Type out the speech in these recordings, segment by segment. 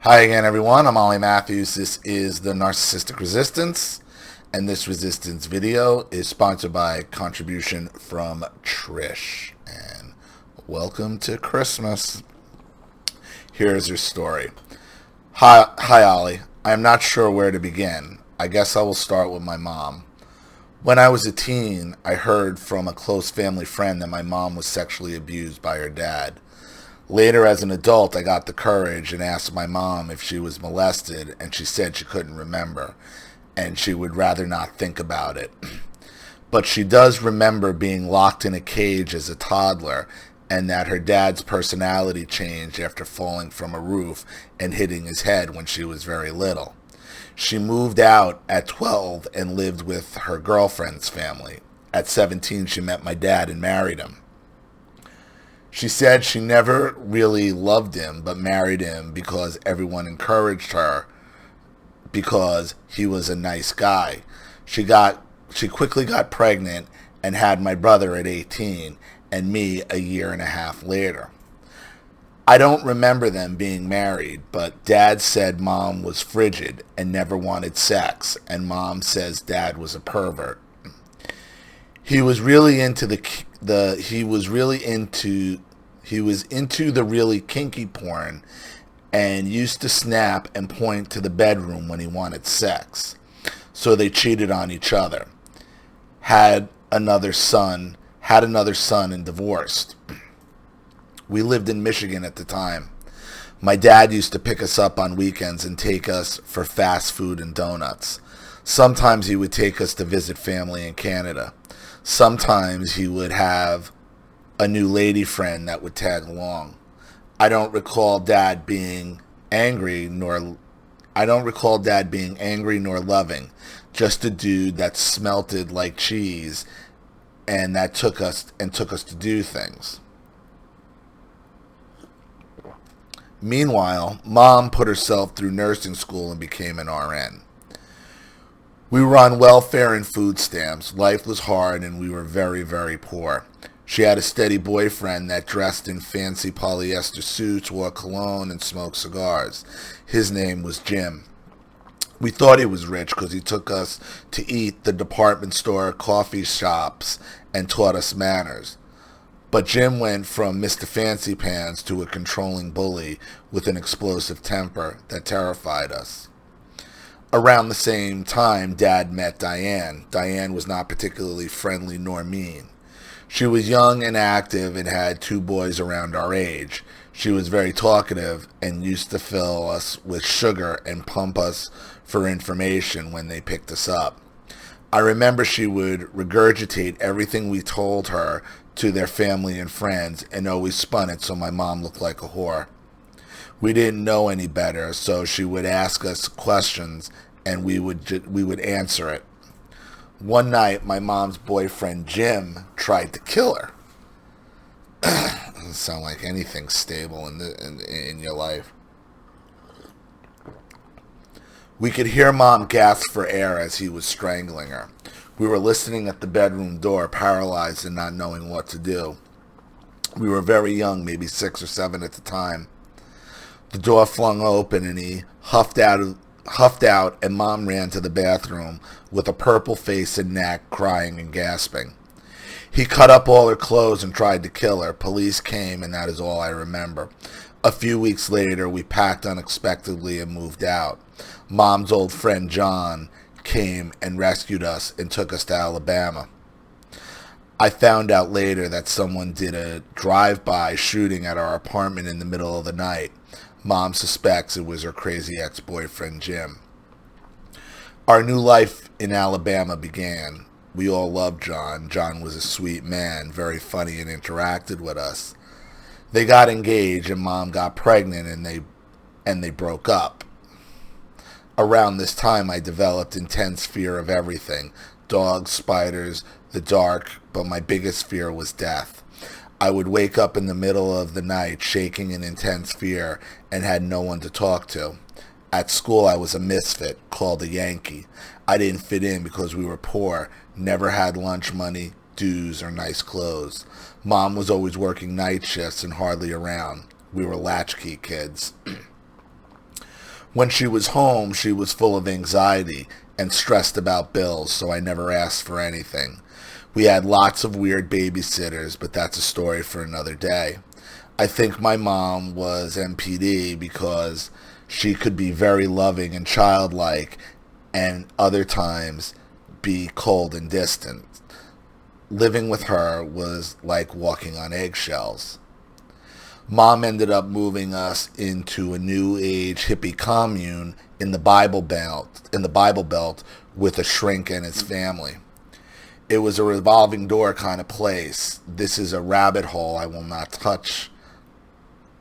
Hi again, everyone. I'm Ollie Matthews. This is the Narcissistic Resistance, and this resistance video is sponsored by contribution from Trish. And welcome to Christmas. Here's her story. Hi, Ollie. I am not sure where to begin. I guess I will start with my mom. When I was a teen, I heard from a close family friend that my mom was sexually abused by her dad. Later, as an adult, I got the courage and asked my mom if she was molested, and she said she couldn't remember, and she would rather not think about it. But she does remember being locked in a cage as a toddler, and that her dad's personality changed after falling from a roof and hitting his head when she was very little. She moved out at 12 and lived with her girlfriend's family. At 17, she met my dad and married him. She said she never really loved him, but married him because everyone encouraged her because he was a nice guy. She quickly got pregnant and had my brother at 18 and me a year and a half later. I don't remember them being married, but Dad said Mom was frigid and never wanted sex, and Mom says Dad was a pervert. He was really into the really kinky porn and used to snap and point to the bedroom when he wanted sex. So they cheated on each other. Had another son and divorced. We lived in Michigan at the time. My dad used to pick us up on weekends and take us for fast food and donuts. Sometimes he would take us to visit family in Canada. Sometimes he would have a new lady friend that would tag along. I don't recall Dad being angry nor loving. Just a dude that smelted like cheese and that took us to do things. Meanwhile, Mom put herself through nursing school and became an RN. We were on welfare and food stamps. Life was hard and we were very, very poor. She had a steady boyfriend that dressed in fancy polyester suits, wore cologne, and smoked cigars. His name was Jim. We thought he was rich because he took us to eat the department store, coffee shops, and taught us manners. But Jim went from Mr. Fancy Pants to a controlling bully with an explosive temper that terrified us. Around the same time, Dad met Diane. Diane was not particularly friendly nor mean. She was young and active and had two boys around our age. She was very talkative and used to fill us with sugar and pump us for information when they picked us up. I remember she would regurgitate everything we told her to their family and friends and always spun it so my mom looked like a whore. We didn't know any better, so she would ask us questions and we would answer it. One night, my mom's boyfriend Jim tried to kill her. Doesn't sound like anything stable in your life. We could hear Mom gasp for air as he was strangling her. We were listening at the bedroom door, paralyzed and not knowing what to do. We were very young, maybe 6 or 7 at the time. The door flung open and he huffed out, and Mom ran to the bathroom with a purple face and neck, crying and gasping. He cut up all her clothes and tried to kill her. Police came, and that is all I remember. A few weeks later, we packed unexpectedly and moved out. Mom's old friend John came and rescued us and took us to Alabama. I found out later that someone did a drive-by shooting at our apartment in the middle of the night. Mom suspects it was her crazy ex-boyfriend, Jim. Our new life in Alabama began. We all loved John. John was a sweet man, very funny, and interacted with us. They got engaged, and Mom got pregnant, and they broke up. Around this time, I developed intense fear of everything. Dogs, spiders, the dark, but my biggest fear was death. I would wake up in the middle of the night shaking in intense fear and had no one to talk to. At school, I was a misfit, called a Yankee. I didn't fit in because we were poor, never had lunch money, dues, or nice clothes. Mom was always working night shifts and hardly around. We were latchkey kids. When she was home, she was full of anxiety and stressed about bills, so I never asked for anything. We had lots of weird babysitters, but that's a story for another day. I think my mom was MPD because she could be very loving and childlike and other times be cold and distant. Living with her was like walking on eggshells. Mom ended up moving us into a new age hippie commune in the Bible Belt with a shrink and his family. It was a revolving door kind of place. This is a rabbit hole I will not touch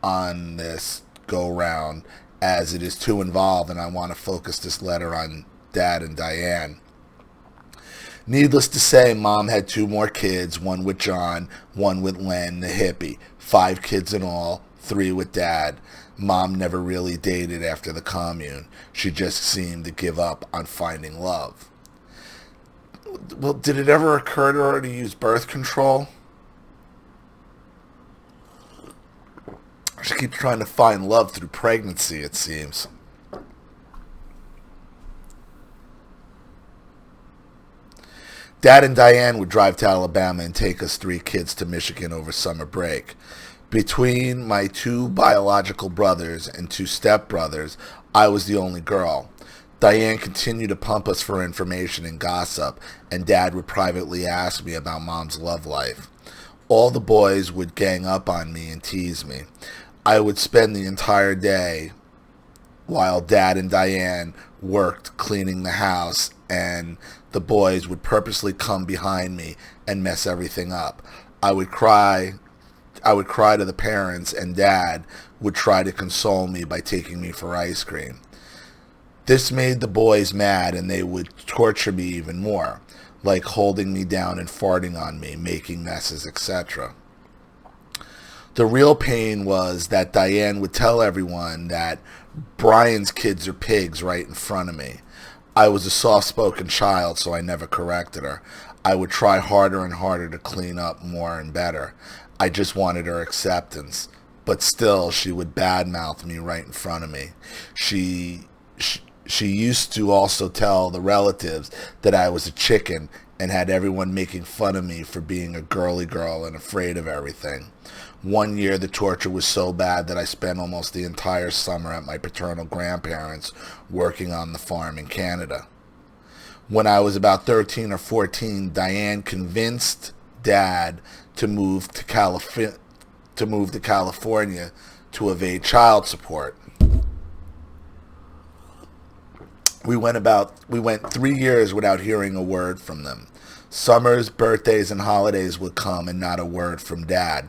on this go round as it is too involved, and I want to focus this letter on Dad and Diane. Needless to say, Mom had 2 more kids, one with John, one with Len, the hippie. 5 kids in all, 3 with Dad. Mom never really dated after the commune. She just seemed to give up on finding love. Well, did it ever occur to her to use birth control? She keeps trying to find love through pregnancy, it seems. Dad and Diane would drive to Alabama and take us 3 kids to Michigan over summer break. Between my 2 biological brothers and 2 stepbrothers, I was the only girl. Diane continued to pump us for information and gossip, and Dad would privately ask me about Mom's love life. All the boys would gang up on me and tease me. I would spend the entire day while Dad and Diane worked cleaning the house, and the boys would purposely come behind me and mess everything up. I would cry to the parents, and Dad would try to console me by taking me for ice cream. This made the boys mad, and they would torture me even more, like holding me down and farting on me, making messes, etc. The real pain was that Diane would tell everyone that Brian's kids are pigs right in front of me. I was a soft-spoken child, so I never corrected her. I would try harder and harder to clean up more and better. I just wanted her acceptance. But still, she would badmouth me right in front of me. She used to also tell the relatives that I was a chicken and had everyone making fun of me for being a girly girl and afraid of everything. One year, the torture was so bad that I spent almost the entire summer at my paternal grandparents' working on the farm in Canada. When I was about 13 or 14, Diane convinced Dad to move to California to evade child support. We went 3 years without hearing a word from them. Summers, birthdays, and holidays would come and not a word from Dad.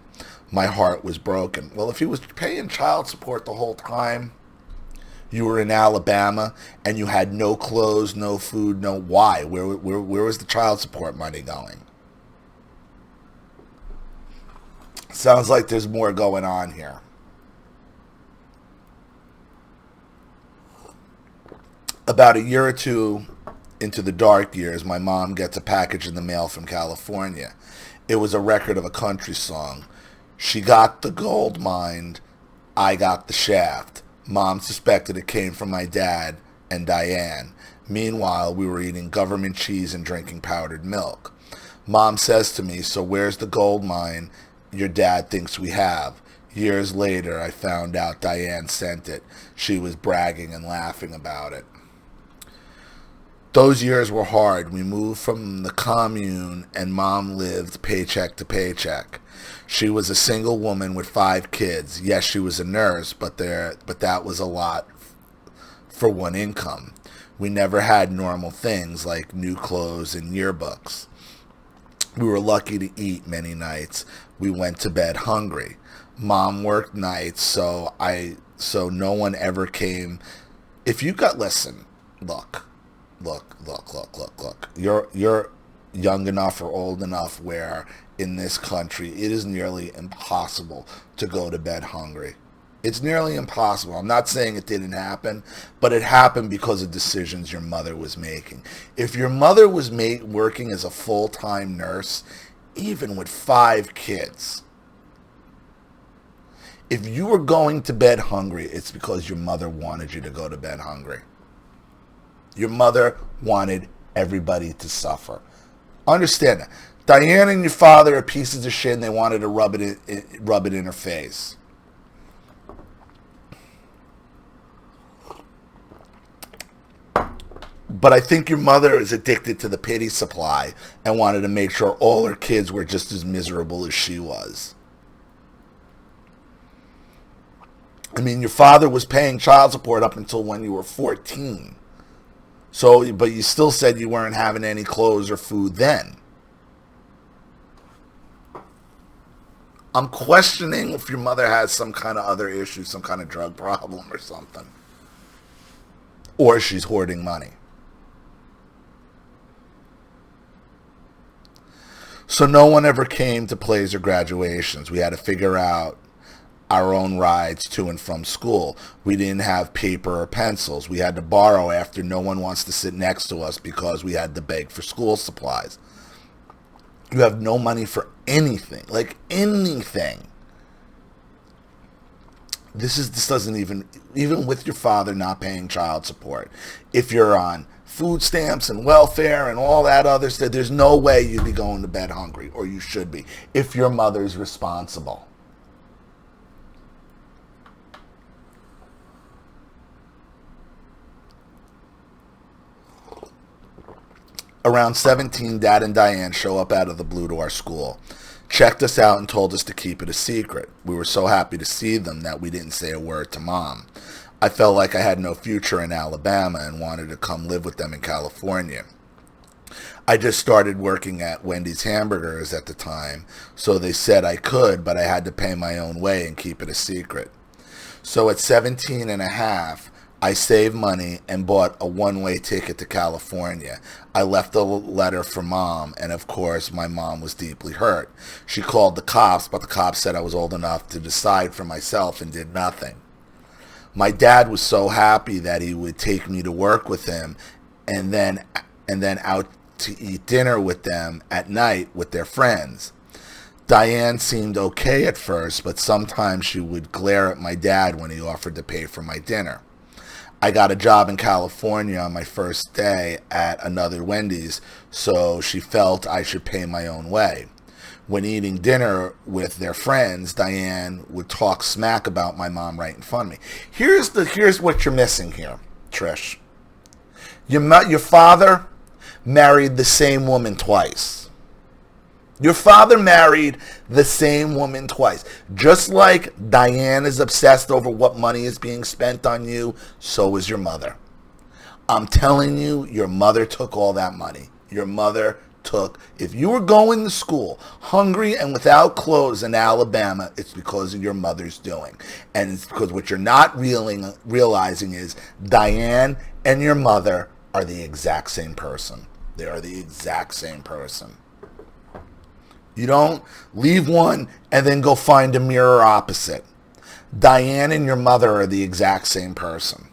My heart was broken. Well, if he was paying child support the whole time, you were in Alabama, and you had no clothes, no food, no why? Where was the child support money going? Sounds like there's more going on here. About a year or 2 into the dark years, my mom gets a package in the mail from California. It was a record of a country song. She got the gold mine, I got the shaft. Mom suspected it came from my dad and Diane. Meanwhile, we were eating government cheese and drinking powdered milk. Mom says to me, "So where's the gold mine your dad thinks we have?" Years later, I found out Diane sent it. She was bragging and laughing about it. Those years were hard. We moved from the commune, and Mom lived paycheck to paycheck. She was a single woman with 5 kids. Yes, she was a nurse, but that was a lot for one income. We never had normal things like new clothes and yearbooks. We were lucky to eat many nights. We went to bed hungry. Mom worked nights, so no one ever came. Listen, look. You're young enough or old enough where in this country it is nearly impossible to go to bed hungry. It's nearly impossible. I'm not saying it didn't happen, but it happened because of decisions your mother was making. If your mother was working as a full-time nurse, even with 5 kids, If you were going to bed hungry, it's because your mother wanted you to go to bed hungry. Your mother wanted everybody to suffer. Understand that. Diane and your father are pieces of shit, and they wanted to rub it in her face. But I think your mother is addicted to the pity supply and wanted to make sure all her kids were just as miserable as she was. I mean, your father was paying child support up until when you were 14. So, but you still said you weren't having any clothes or food then. I'm questioning if your mother has some kind of other issue, some kind of drug problem or something. Or she's hoarding money. So no one ever came to plays or graduations. We had to figure out our own rides to and from school. We didn't have paper or pencils. We had to borrow after no one wants to sit next to us because we had to beg for school supplies. You have no money for anything, like anything. This doesn't even with your father not paying child support. If you're on food stamps and welfare and all that other stuff, there's no way you'd be going to bed hungry, or you should be, if your mother's responsible. Around 17, Dad and Diane show up out of the blue to our school, checked us out and told us to keep it a secret. We were so happy to see them that we didn't say a word to Mom. I felt like I had no future in Alabama and wanted to come live with them in California. I just started working at Wendy's Hamburgers at the time, so they said I could, but I had to pay my own way and keep it a secret. So at 17 and a half, I saved money and bought a one-way ticket to California. I left a letter for Mom, and of course, my mom was deeply hurt. She called the cops, but the cops said I was old enough to decide for myself and did nothing. My dad was so happy that he would take me to work with him and then out to eat dinner with them at night with their friends. Diane seemed okay at first, but sometimes she would glare at my dad when he offered to pay for my dinner. I got a job in California on my first day at another Wendy's, so she felt I should pay my own way. When eating dinner with their friends, Diane would talk smack about my mom right in front of me. Here's what you're missing here, Trish. Your father married the same woman twice. Your father married the same woman twice. Just like Diane is obsessed over what money is being spent on you, so is your mother. I'm telling you, your mother took all that money. Your mother took, if you were going to school hungry and without clothes in Alabama, it's because of your mother's doing. And it's because what you're not realizing is Diane and your mother are the exact same person. They are the exact same person. You don't leave one and then go find a mirror opposite. Diane and your mother are the exact same person.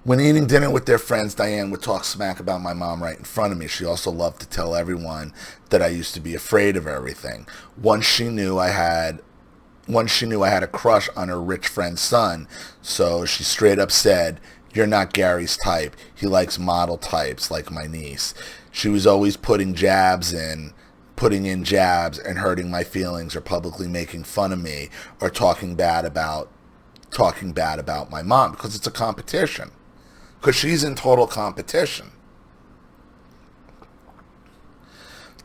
When eating dinner with their friends, Diane would talk smack about my mom right in front of me. She also loved to tell everyone that I used to be afraid of everything. Once she knew I had a crush on her rich friend's son, so she straight up said, "You're not Gary's type. He likes model types like my niece." She was always putting in jabs and hurting my feelings or publicly making fun of me or talking bad about my mom because it's a competition. Because she's in total competition.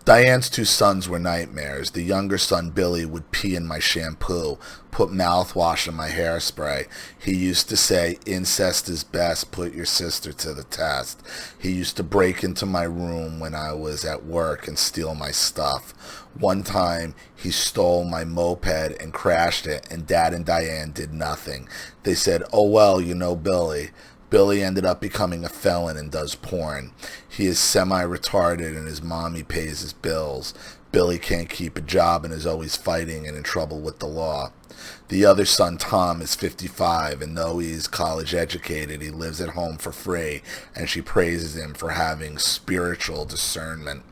Diane's two sons were nightmares. The younger son, Billy, would pee in my shampoo, put mouthwash in my hairspray. He used to say, "Incest is best, put your sister to the test." He used to break into my room when I was at work and steal my stuff. One time, he stole my moped and crashed it, and Dad and Diane did nothing. They said, "Oh well, you know Billy." Billy ended up becoming a felon and does porn. He is semi-retarded and his mommy pays his bills. Billy can't keep a job and is always fighting and in trouble with the law. The other son, Tom, is 55, and though he is college educated, he lives at home for free, and she praises him for having spiritual discernment.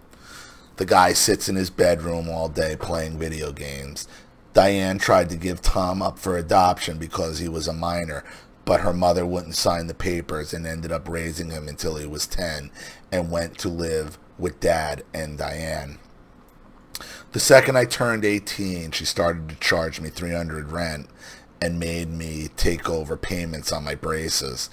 The guy sits in his bedroom all day playing video games. Diane tried to give Tom up for adoption because he was a minor, but her mother wouldn't sign the papers and ended up raising him until he was 10 and went to live with Dad and Diane. The second I turned 18, she started to charge me $300 rent and made me take over payments on my braces.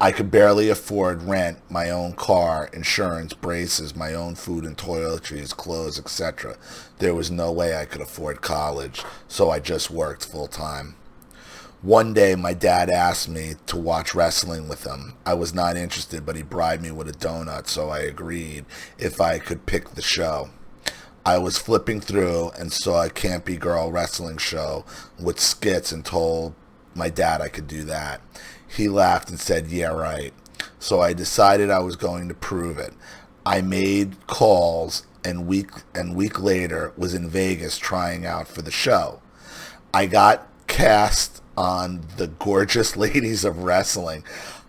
I could barely afford rent, my own car, insurance, braces, my own food and toiletries, clothes, etc. There was no way I could afford college, so I just worked full time. One day, my dad asked me to watch wrestling with him. I was not interested, but he bribed me with a donut, so I agreed if I could pick the show. I was flipping through and saw a campy girl wrestling show with skits and told my dad I could do that. He laughed and said, "Yeah, right." So I decided I was going to prove it. I made calls and week later was in Vegas trying out for the show. I got cast on The Gorgeous Ladies of Wrestling.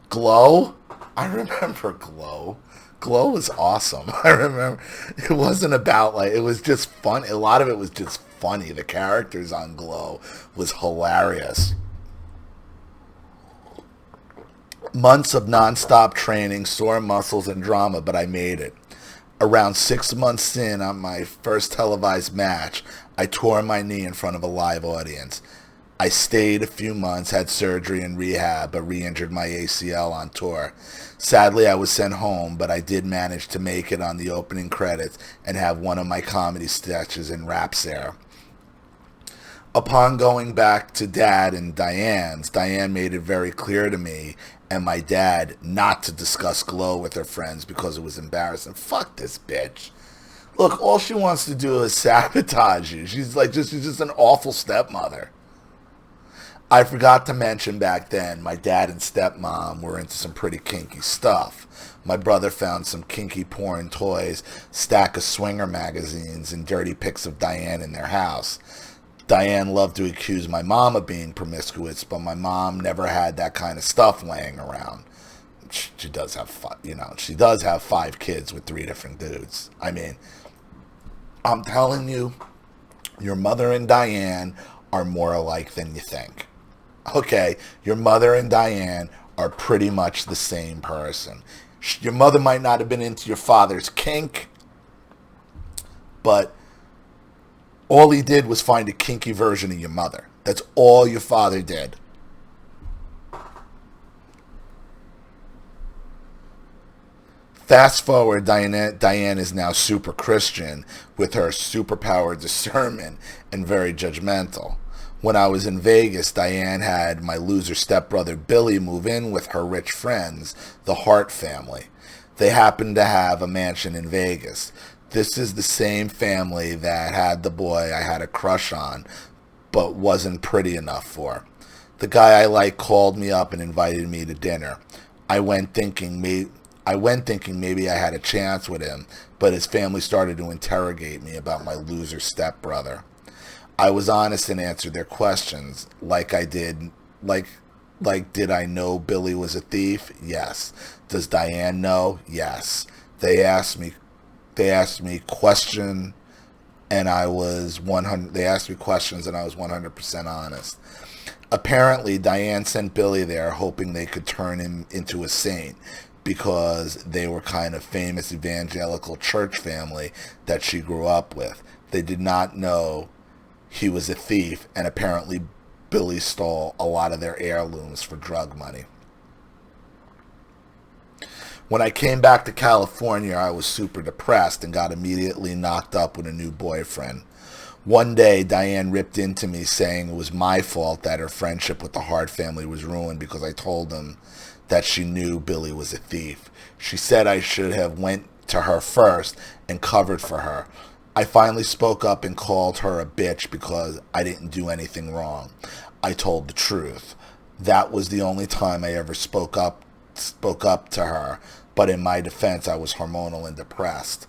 Glow? I remember Glow. Glow was awesome. I remember it wasn't about it was just fun. A lot of it was just funny. The characters on Glow was hilarious. Months of nonstop training, sore muscles, and drama, but I made it. Around 6 months in on my first televised match, I tore my knee in front of a live audience. I stayed a few months, had surgery and rehab, but re-injured my ACL on tour. Sadly, I was sent home, but I did manage to make it on the opening credits and have one of my comedy sketches in Raps there. Upon going back to Dad and Diane's, Diane made it very clear to me and my dad not to discuss Glow with her friends because it was embarrassing. Fuck this bitch. Look, all she wants to do is sabotage you. She's just an awful stepmother. I forgot to mention back then, my dad and stepmom were into some pretty kinky stuff. My brother found some kinky porn toys, stack of swinger magazines, and dirty pics of Diane in their house. Diane loved to accuse my mom of being promiscuous, but my mom never had that kind of stuff laying around. She does have, she does have 5 kids with 3 different dudes. I mean, I'm telling you, your mother and Diane are more alike than you think. Okay, your mother and Diane are pretty much the same person. Your mother might not have been into your father's kink, but all he did was find a kinky version of your mother. That's all your father did. Fast forward, Diane is now super Christian with her superpower discernment and very judgmental. When I was in Vegas, Diane had my loser stepbrother Billy move in with her rich friends, the Hart family. They happened to have a mansion in Vegas. This is the same family that had the boy I had a crush on, but wasn't pretty enough for. The guy I liked called me up and invited me to dinner. I went thinking maybe I had a chance with him, but his family started to interrogate me about my loser stepbrother. I was honest and answered their questions did I know Billy was a thief? Yes. Does Diane know? Yes. They asked me questions and I was 100% honest. Apparently, Diane sent Billy there hoping they could turn him into a saint because they were kind of famous evangelical church family that she grew up with. They did not know he was a thief, and apparently Billy stole a lot of their heirlooms for drug money. When I came back to California, I was super depressed and got immediately knocked up with a new boyfriend. One day, Diane ripped into me saying it was my fault that her friendship with the Hart family was ruined because I told them that she knew Billy was a thief. She said I should have went to her first and covered for her. I finally spoke up and called her a bitch because I didn't do anything wrong. I told the truth. That was the only time I ever spoke up spoke up to her, but in my defense, I was hormonal and depressed.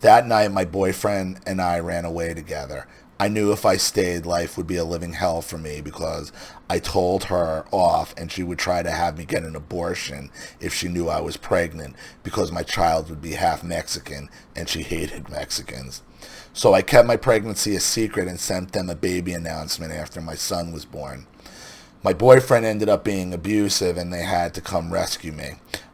That night, my boyfriend and I ran away together. I knew if I stayed, life would be a living hell for me because I told her off and she would try to have me get an abortion if she knew I was pregnant because my child would be half Mexican and she hated Mexicans. So I kept my pregnancy a secret and sent them a baby announcement after my son was born. My boyfriend ended up being abusive and they had to come rescue me.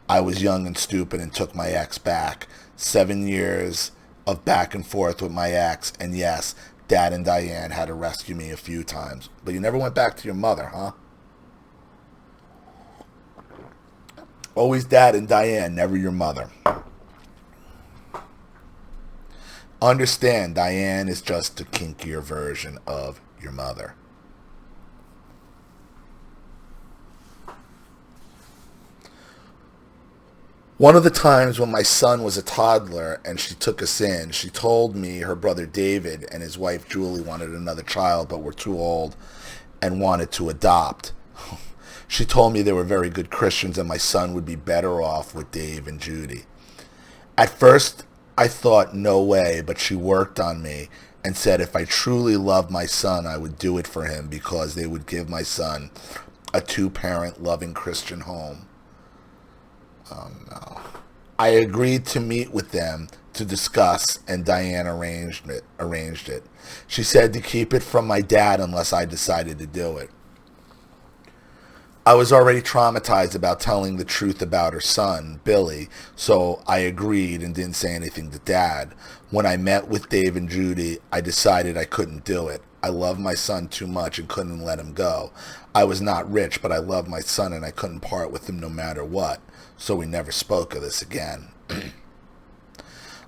I was young and stupid and took my ex back. 7 years of back and forth with my ex, and yes, Dad and Diane had to rescue me a few times. But you never went back to your mother, huh? Always Dad and Diane, never your mother. Understand, Diane is just a kinkier version of your mother. One of the times when my son was a toddler and she took us in, she told me her brother David and his wife Julie wanted another child but were too old and wanted to adopt. She told me they were very good Christians and my son would be better off with Dave and Judy. At first, I thought no way, but she worked on me and said if I truly loved my son, I would do it for him because they would give my son a two-parent loving Christian home. Oh no. I agreed to meet with them to discuss and Diane arranged it. She said to keep it from my dad unless I decided to do it. I was already traumatized about telling the truth about her son, Billy, so I agreed and didn't say anything to Dad. When I met with Dave and Judy, I decided I couldn't do it. I loved my son too much and couldn't let him go. I was not rich, but I loved my son and I couldn't part with him no matter what. So we never spoke of this again.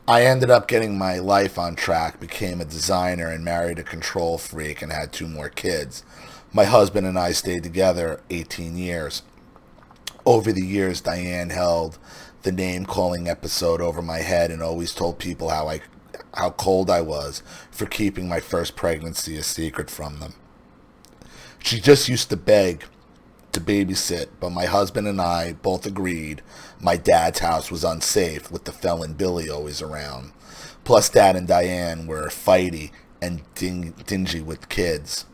I ended up getting my life on track, became a designer, and married a control freak and had 2 more kids. My husband and I stayed together 18 years. Over the years, Diane held the name-calling episode over my head and always told people how cold I was for keeping my first pregnancy a secret from them. She just used to beg to babysit, but my husband and I both agreed my dad's house was unsafe with the felon Billy always around. Plus, Dad and Diane were fighty and dingy with kids.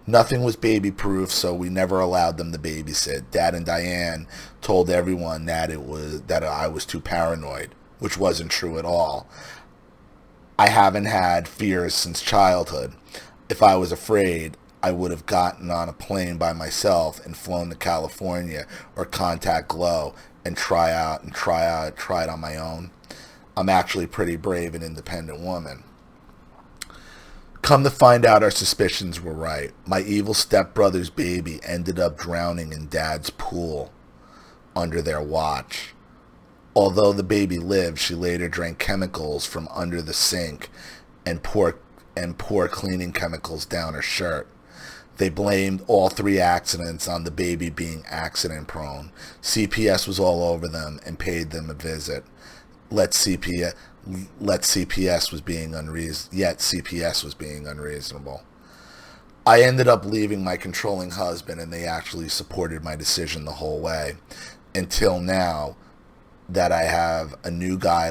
Nothing was baby-proof, so we never allowed them to babysit. Dad and Diane told everyone that I was too paranoid, which wasn't true at all. I haven't had fears since childhood. If I was afraid, I would have gotten on a plane by myself and flown to California or contact Glow and try it on my own. I'm actually a pretty brave and independent woman. Come to find out, our suspicions were right. My evil stepbrother's baby ended up drowning in Dad's pool under their watch. Although the baby lived, she later drank chemicals from under the sink and poured cleaning chemicals down her shirt. They blamed all 3 accidents on the baby being accident prone. CPS was all over them and paid them a visit. Yet CPS was being unreasonable. I ended up leaving my controlling husband and they actually supported my decision the whole way. Until now that I have a new guy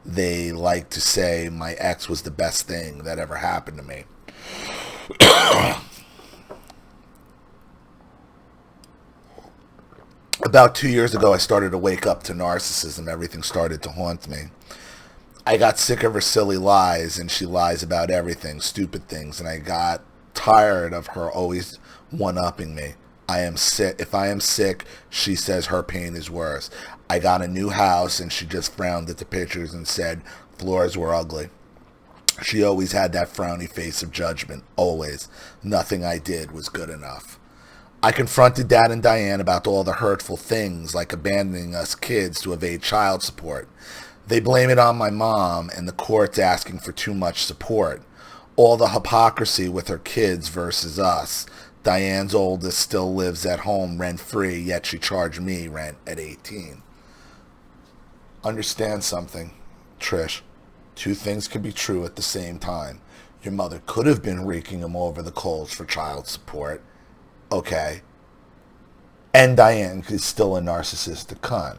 they like to say my ex was the best thing that ever happened to me. About 2 years ago, I started to wake up to narcissism. Everything started to haunt me. I got sick of her silly lies, and she lies about everything, stupid things, and I got tired of her always one-upping me. I am sick. If I am sick, she says her pain is worse. I got a new house, and she just frowned at the pictures and said floors were ugly. She always had that frowny face of judgment, always. Nothing I did was good enough. I confronted Dad and Diane about all the hurtful things, like abandoning us kids to evade child support. They blame it on my mom and the courts asking for too much support. All the hypocrisy with her kids versus us. Diane's oldest still lives at home rent-free, yet she charged me rent at 18. Understand something, Trish. 2 things can be true at the same time. Your mother could have been raking him over the coals for child support. Okay. And Diane is still a narcissistic cunt.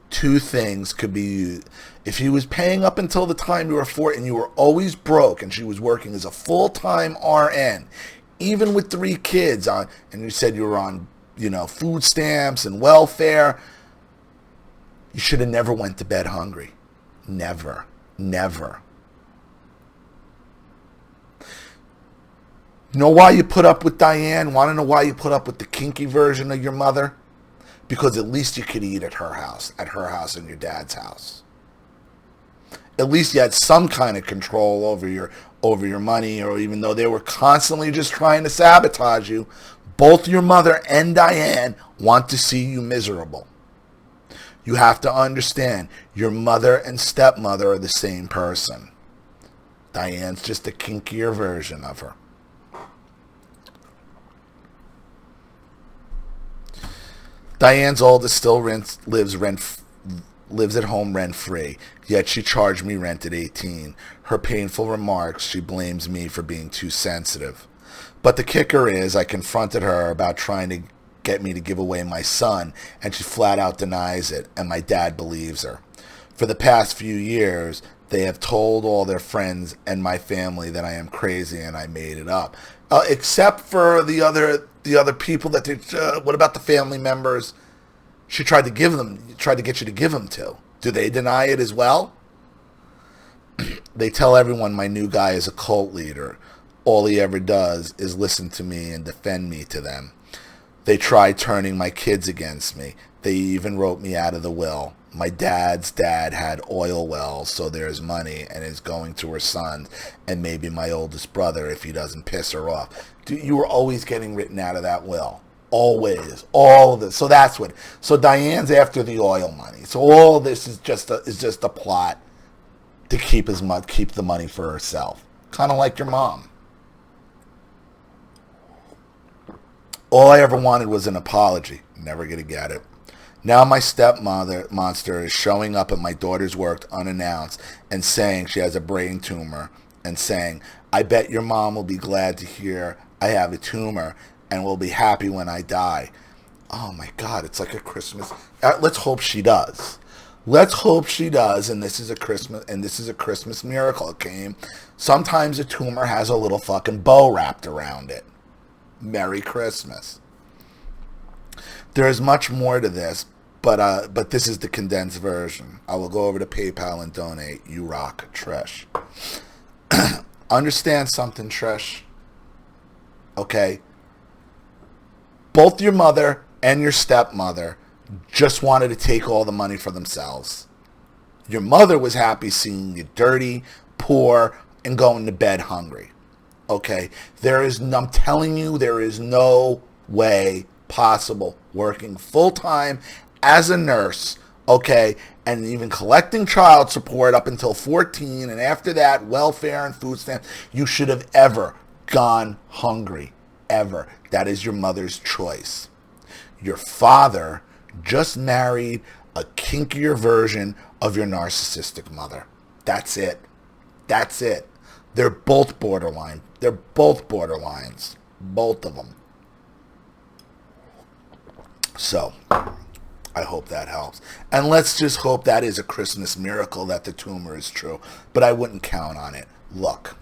Two things could be used. If he was paying up until the time you were 4 and you were always broke and she was working as a full-time RN, even with 3 kids on, and you said you were on, food stamps and welfare, you should have never went to bed hungry. Never. Never. You know why you put up with Diane? Want to know why you put up with the kinky version of your mother? Because at least you could eat at her house and your dad's house. At least you had some kind of control over your money, or even though they were constantly just trying to sabotage you, both your mother and Diane want to see you miserable. You have to understand, your mother and stepmother are the same person. Diane's just a kinkier version of her. Diane's oldest still lives at home rent-free, yet she charged me rent at 18. Her painful remarks, she blames me for being too sensitive. But the kicker is, I confronted her about trying to get me to give away my son, and she flat out denies it, and my dad believes her. For the past few years, they have told all their friends and my family that I am crazy and I made it up. Except for the other people that they, what about the family members she tried to get you to give them to? Do they deny it as well? They tell everyone my new guy is a cult leader. All he ever does is listen to me and defend me to them. They tried turning my kids against me. They even wrote me out of the will. My dad's dad had oil wells, so there's money, and is going to her sons and maybe my oldest brother if he doesn't piss her off. You were always getting written out of that will. Always. All of this. So that's what. So Diane's after the oil money. So all of this is just a plot to keep the money for herself. Kind of like your mom. All I ever wanted was an apology. Never gonna get it. Now my stepmother monster is showing up at my daughter's work unannounced and saying she has a brain tumor, and saying, I bet your mom will be glad to hear I have a tumor and will be happy when I die. Oh my God, it's like a Christmas. Let's hope she does. Let's hope she does, and this is a Christmas miracle. It came. Sometimes a tumor has a little fucking bow wrapped around it. Merry Christmas. There is much more to this, but this is the condensed version. I will go over to PayPal and donate. You rock, Trish. Understand something, Trish. Okay? Both your mother and your stepmother just wanted to take all the money for themselves. Your mother was happy seeing you dirty, poor, and going to bed hungry. Okay? I'm telling you, there is no way possible working full-time as a nurse, okay, and even collecting child support up until 14, and after that, welfare and food stamps, you should have ever gone hungry. Ever. That is your mother's choice. Your father just married a kinkier version of your narcissistic mother. That's it. That's it. They're both borderline. They're both borderlines. Both of them. So, I hope that helps. And let's just hope that is a Christmas miracle that the tumor is true. But I wouldn't count on it. Look,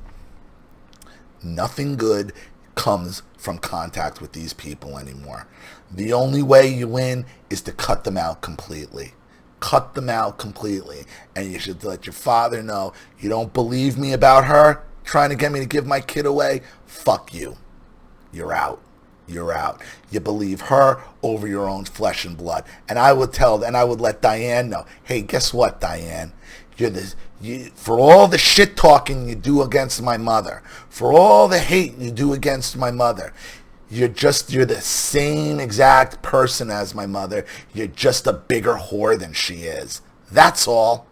nothing good comes from contact with these people anymore. The only way you win is to cut them out completely. Cut them out completely. And you should let your father know, you don't believe me about her trying to get me to give my kid away? Fuck you. You're out. You're out. You believe her over your own flesh and blood. And I would let Diane know, hey, guess what, Diane? For all the shit talking you do against my mother, for all the hate you do against my mother, you're the same exact person as my mother. You're just a bigger whore than she is. That's all.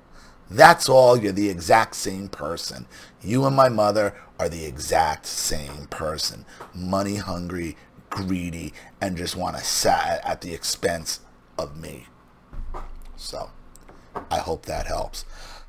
That's all. You're the exact same person. You and my mother are the exact same person. Money hungry, greedy, and just want to sat at the expense of me. So, I hope that helps.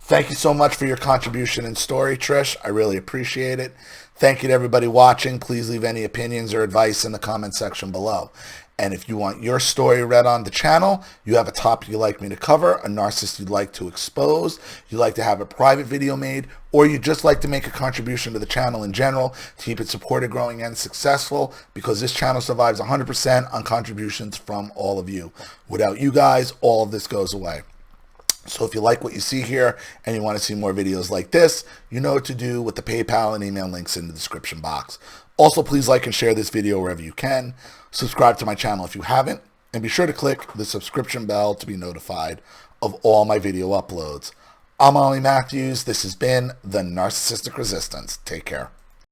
Thank you so much for your contribution and story, Trish. I really appreciate it. Thank you to everybody watching. Please leave any opinions or advice in the comment section below. And if you want your story read on the channel, you have a topic you'd like me to cover, a narcissist you'd like to expose, you'd like to have a private video made, or you'd just like to make a contribution to the channel in general to keep it supported, growing, and successful, because this channel survives 100% on contributions from all of you. Without you guys, all of this goes away. So if you like what you see here and you want to see more videos like this, you know what to do with the PayPal and email links in the description box. Also, please like and share this video wherever you can. Subscribe to my channel if you haven't, and be sure to click the subscription bell to be notified of all my video uploads. I'm Ollie Matthews. This has been The Narcissistic Resistance. Take care.